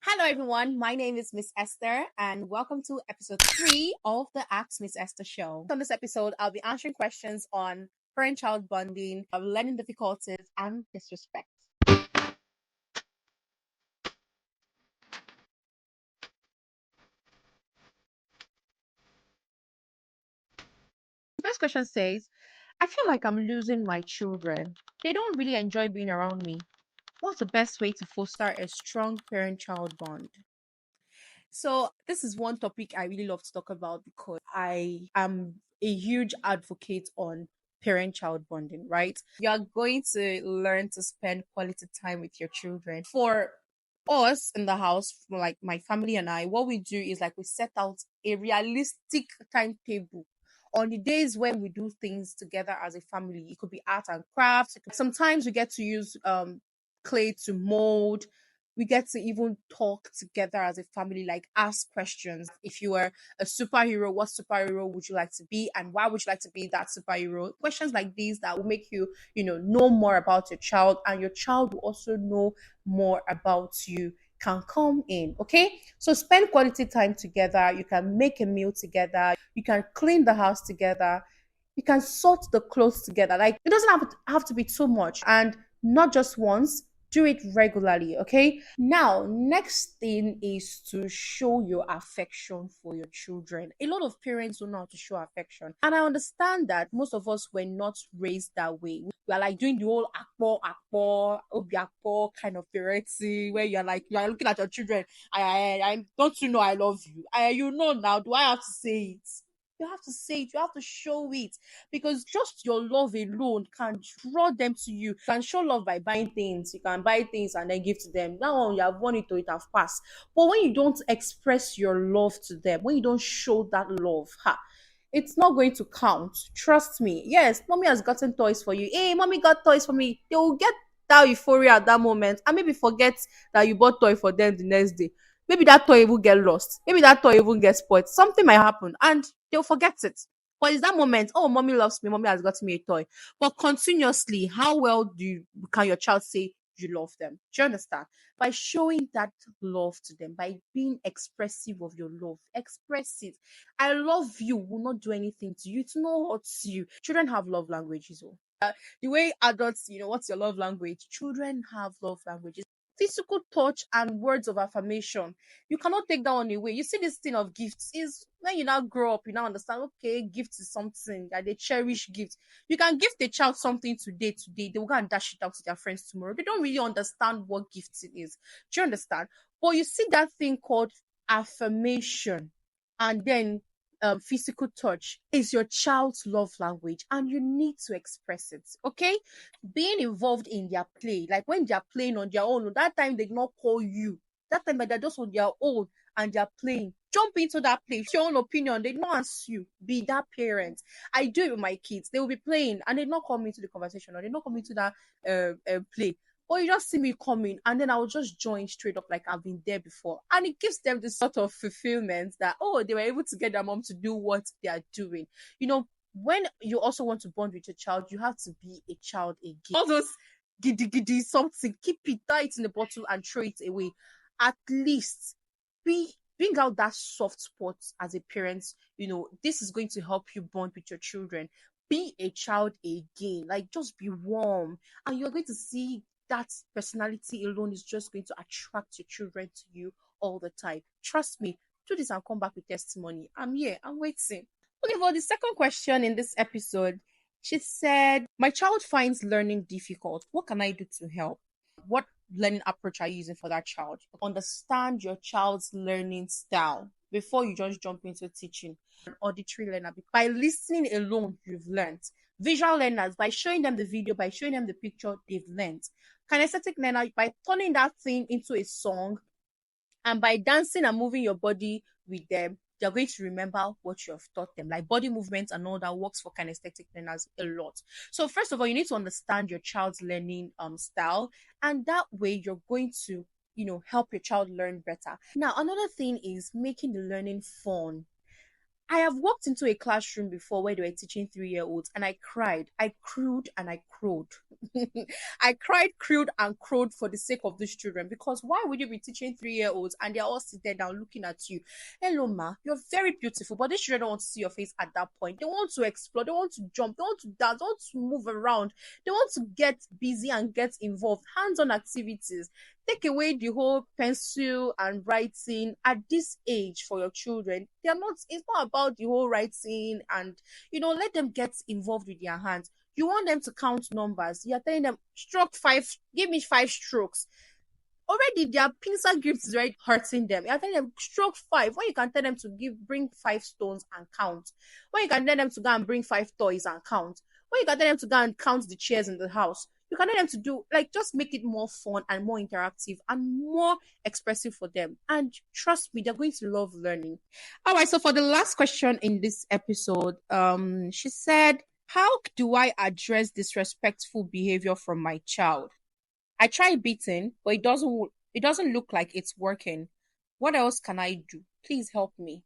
Hello, everyone. My name is Miss Esther, and welcome to episode 3 of the Ask Miss Esther show. On this episode, I'll be answering questions on parent child bonding, learning difficulties, and disrespect. The first question says, I feel like I'm losing my children. They don't really enjoy being around me. What's the best way to foster a strong parent child bond? So this is one topic I really love to talk about because I am a huge advocate on parent-child bonding, right? You're going to learn to spend quality time with your children. For us in the house, for like my family and I, what we do is like we set out a realistic timetable on the days when we do things together as a family. It could be art and crafts. Sometimes we get to use clay to mold. We get to even talk together as a family, like ask questions. If you were a superhero, what superhero would you like to be, and why would you like to be that superhero? Questions like these that will make you, know more about your child, and your child will also know more about you can come in. Okay, so spend quality time together. You can make a meal together. You can clean the house together. You can sort the clothes together. Like it doesn't have to be too much, and not just once. Do it regularly. Okay, now next thing is to show your affection for your children. A lot of parents don't know how to show affection, and I understand that most of us were not raised that way. We are like doing the whole akpo obi akpo kind of parenting, where you're looking at your children. I don't you know I love you? You know now. Do I have to say it? You have to say it, you have to show it, because just your love alone can draw them to you. You can show love by buying things. You can buy things and then give to them. That one, you have won it or it have passed. But when you don't express your love to them, when you don't show that love, it's not going to count. Trust me. Yes, mommy has gotten toys for you. Hey, mommy got toys for me. They will get that euphoria at that moment and maybe forget that you bought toy for them the next day. Maybe that toy even get lost. Maybe that toy even get spoiled. Something might happen and they'll forget it. But it's that moment, oh, mommy loves me, mommy has got me a toy. But continuously, how well can your child say you love them? Do you understand? By showing that love to them, by being expressive of your love, express it. I love you will not do anything to you. It's not hurt you. Children have love languages. Oh. The way adults, what's your love language? Children have love languages. Physical touch and words of affirmation. You cannot take that one away. You see, this thing of gifts is when you now grow up, you now understand, okay, gift is something that they cherish gift. You can give the child something today, they will go and dash it out to their friends tomorrow. They don't really understand what gifts it is. Do you understand? But you see that thing called affirmation, and then physical touch is your child's love language, and you need to express it. Okay, being involved in their play, like when they're playing on their own, that time they not call you. That time they're just on their own and they're playing. Jump into that play. Your own opinion. They don't ask you. Be that parent. I do it with my kids. They will be playing and they not come into the conversation, or they not come into that play. Or you just see me coming and then I will just join straight up like I've been there before. And it gives them this sort of fulfillment that, oh, they were able to get their mom to do what they are doing. When you also want to bond with your child, you have to be a child again. All those giddy giddy something, keep it tight in the bottle and throw it away. At least bring out that soft spot as a parent. This is going to help you bond with your children. Be a child again. Like just be warm, and you're going to see that personality alone is just going to attract your children to you all the time. Trust me. Do this and come back with testimony. I'm here. I'm waiting. Okay, for the second question in this episode, she said, my child finds learning difficult. What can I do to help? What learning approach are you using for that child? Understand your child's learning style before you just jump into teaching. An auditory learner, by listening alone, you've learned. Visual learners, by showing them the video, by showing them the picture, they've learned. Kinesthetic learner, by turning that thing into a song, and by dancing and moving your body with them, they're going to remember what you have taught them. Like body movements and all that works for kinesthetic learners a lot. So first of all, you need to understand your child's learning style, and that way you're going to help your child learn better. Now, another thing is making the learning fun. I have walked into a classroom before where they were teaching 3-year-olds and I cried. I crowed and I crowed. I cried, crowed, and crowed for the sake of these children because why would you be teaching 3-year-olds and they're all sitting down looking at you? Hello, ma, you're very beautiful, but these children don't want to see your face at that point. They want to explore, they want to jump, they want to dance, they want to move around, they want to get busy and get involved. Hands on activities. Take away the whole pencil and writing at this age for your children. They are not, it's not about the whole writing and, let them get involved with their hands. You want them to count numbers. You're telling them, stroke five, give me 5 strokes. Already their pincer grips is right hurting them. You're telling them stroke 5. When you can tell them to bring 5 stones and count. When you can tell them to go and bring 5 toys and count. When you can tell them to go and count the chairs in the house. You can tell them to do like just make it more fun and more interactive and more expressive for them. And trust me, they're going to love learning. All right, so for the last question in this episode, she said, how do I address disrespectful behavior from my child? I try beating, but it doesn't look like it's working. What else can I do? Please help me.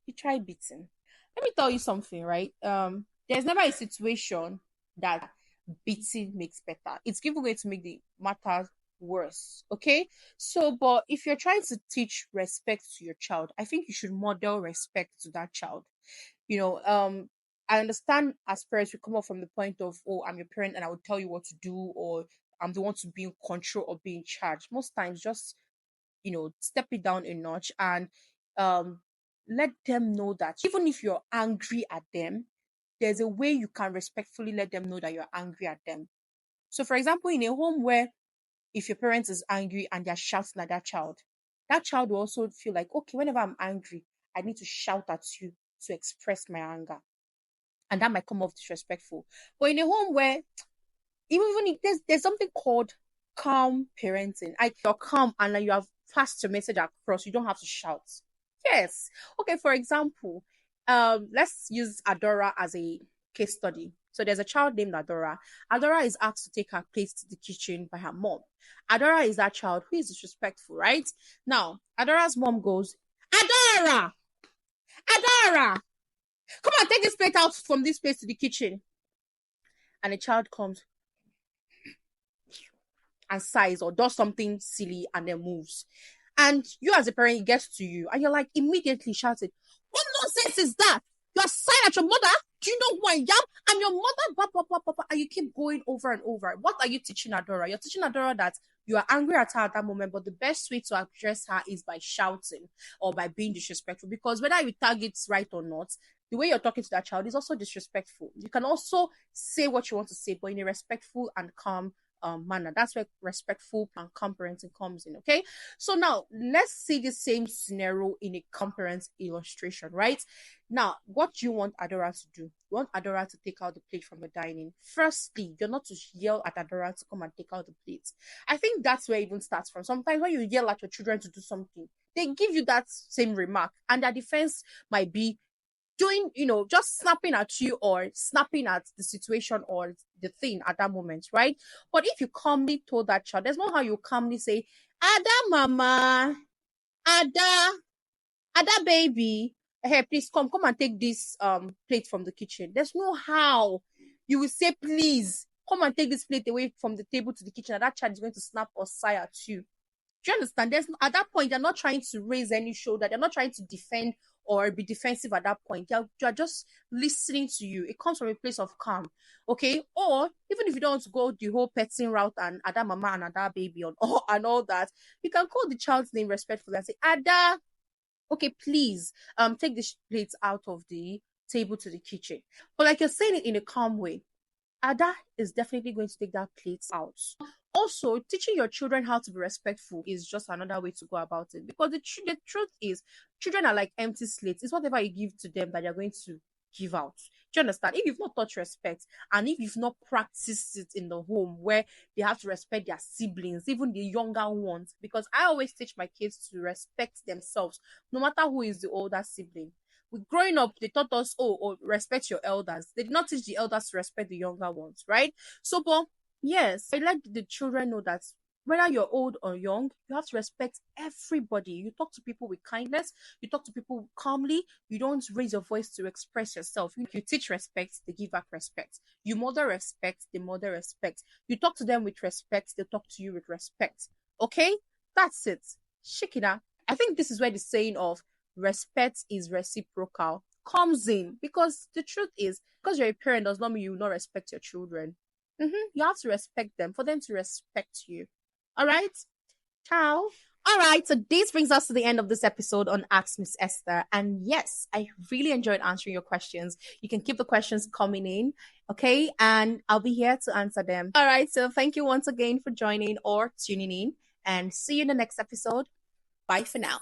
You try beating. Let me tell you something, right? There's never a situation that beating makes better. It's even going to make the matter worse. Okay. So, but if you're trying to teach respect to your child, I think you should model respect to that child. You know, I understand as parents we come up from the point of, oh, I'm your parent and I will tell you what to do, or I'm the one to be in control or be in charge. Most times just, step it down a notch and um let them know that even if you're angry at them, there's a way you can respectfully let them know that you're angry at them. So for example, in a home where if your parent is angry and they're shouting at that child will also feel like, okay, whenever I'm angry, I need to shout at you to express my anger. And that might come off disrespectful. But in a home where even if there's something called calm parenting. You're calm and like you have passed your message across. You don't have to shout. Yes. Okay, for example, let's use Adora as a case study. So there's a child named Adora. Adora is asked to take her place to the kitchen by her mom. Adora is that child who is disrespectful, right? Now, Adora's mom goes, Adora! Adora! Come on, take this plate out from this place to the kitchen. And the child comes, and sighs or does something silly and then moves. And you as a parent, it gets to you and you're like immediately shouting, what nonsense is that? You're sighing at your mother? Do you know who I am? I'm your mother, blah, blah, blah, blah, blah. And you keep going over and over. What are you teaching Adora? You're teaching Adora that you are angry at her at that moment, but the best way to address her is by shouting or by being disrespectful. Because whether you target right or not, the way you're talking to that child is also disrespectful. You can also say what you want to say, but in a respectful and calm manner. That's where respectful and calm parenting comes in. Okay. So now let's see the same scenario in a calm parent illustration, right? Now, what do you want Adora to do? You want Adora to take out the plate from the dining. Firstly, you're not to yell at Adora to come and take out the plate. I think that's where it even starts from. Sometimes when you yell at your children to do something, they give you that same remark, and their defense might be doing, just snapping at you or snapping at the situation or the thing at that moment, right? But if you calmly told that child, there's no how you calmly say, Ada mama, Ada, Ada baby, hey, please come and take this plate from the kitchen. There's no how you will say, please come and take this plate away from the table to the kitchen, and that child is going to snap or sigh at you. Do you understand? At that point, they're not trying to raise any shoulder. They're not trying to defend or be defensive at that point. They're just listening to you. It comes from a place of calm. Okay? Or even if you don't want to go the whole petting route and Ada mama and Ada baby and all that, you can call the child's name respectfully and say, Ada, okay, please take the plates out of the table to the kitchen. But like you're saying it in a calm way. Ada is definitely going to take that plate out. Also, teaching your children how to be respectful is just another way to go about it. Because the truth is, children are like empty slates. It's whatever you give to them that they're going to give out. Do you understand? If you've not taught respect and if you've not practiced it in the home where they have to respect their siblings, even the younger ones, because I always teach my kids to respect themselves, no matter who is the older sibling. Growing up, they taught us, respect your elders. They did not teach the elders to respect the younger ones, right? So, but yes, I let the children know that whether you're old or young, you have to respect everybody. You talk to people with kindness, you talk to people calmly, you don't raise your voice to express yourself. You teach respect, they give back respect. You model respect, they model respect. You talk to them with respect, they talk to you with respect. Okay? That's it. Shikida. I think this is where the saying of respect is reciprocal comes in, because the truth is, because you're a parent does not mean you will not respect your children. You have to respect them for them to respect you. All right. Ciao. All right. So this brings us to the end of this episode on Ask Miss Esther. And yes, I really enjoyed answering your questions. You can keep the questions coming in. Okay. And I'll be here to answer them. All right. So thank you once again for joining or tuning in, and see you in the next episode. Bye for now.